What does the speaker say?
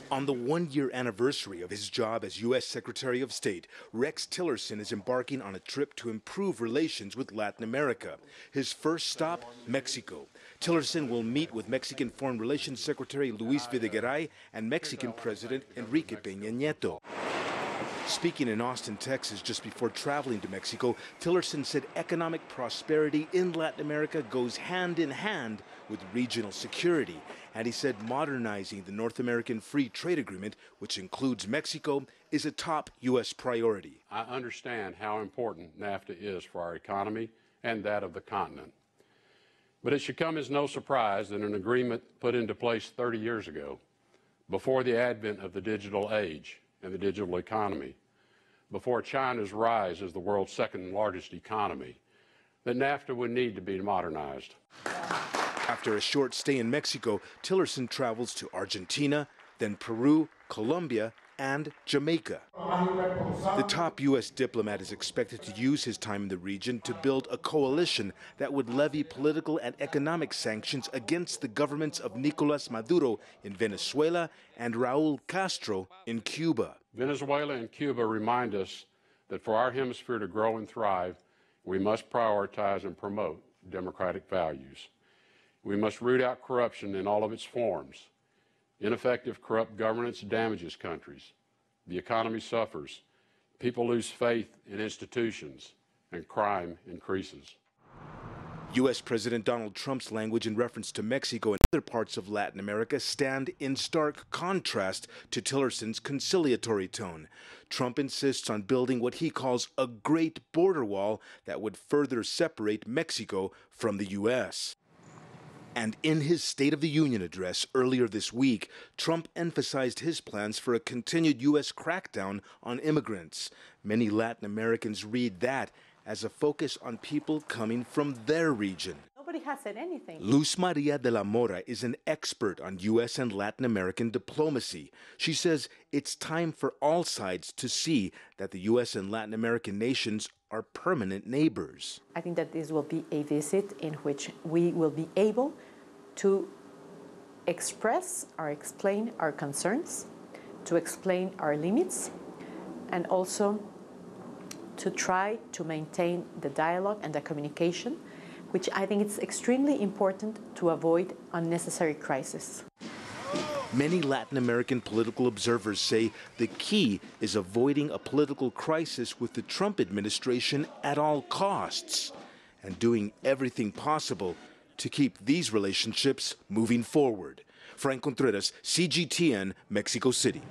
On the one-year anniversary of his job as U.S. Secretary of State, Rex Tillerson is embarking on a trip to improve relations with Latin America. His first stop, Mexico. Tillerson will meet with Mexican Foreign Relations Secretary Luis Videgaray and Mexican President Enrique Peña Nieto. Speaking in Austin, Texas, just before traveling to Mexico, Tillerson said economic prosperity in Latin America goes hand in hand with regional security. And he said modernizing the North American Free Trade Agreement, which includes Mexico, is a top U.S. priority. I understand how important NAFTA is for our economy and that of the continent. But it should come as no surprise that an agreement put into place 30 years ago, before the advent of the digital age and the digital economy, before China's rise as the world's second largest economy, that NAFTA would need to be modernized. After a short stay in Mexico, Tillerson travels to Argentina, then Peru, Colombia, and Jamaica. The top U.S. diplomat is expected to use his time in the region to build a coalition that would levy political and economic sanctions against the governments of Nicolás Maduro in Venezuela and Raúl Castro in Cuba. Venezuela and Cuba remind us that for our hemisphere to grow and thrive, we must prioritize and promote democratic values. We must root out corruption in all of its forms. Ineffective, corrupt governance damages countries. The economy suffers. People lose faith in institutions, and crime increases. U.S. President Donald Trump's language in reference to Mexico and other parts of Latin America stand in stark contrast to Tillerson's conciliatory tone. Trump insists on building what he calls a great border wall that would further separate Mexico from the U.S. And in his State of the Union address earlier this week, Trump emphasized his plans for a continued U.S. crackdown on immigrants. Many Latin Americans read that as a focus on people coming from their region. Nobody has said anything. Luz Maria de la Mora is an expert on U.S. and Latin American diplomacy. She says it's time for all sides to see that the U.S. and Latin American nations are permanent neighbors. I think that this will be a visit in which we will be able to express or explain our concerns, to explain our limits, and also to try to maintain the dialogue and the communication, which I think is extremely important to avoid unnecessary crisis. Many Latin American political observers say the key is avoiding a political crisis with the Trump administration at all costs and doing everything possible to keep these relationships moving forward. Frank Contreras, CGTN, Mexico City.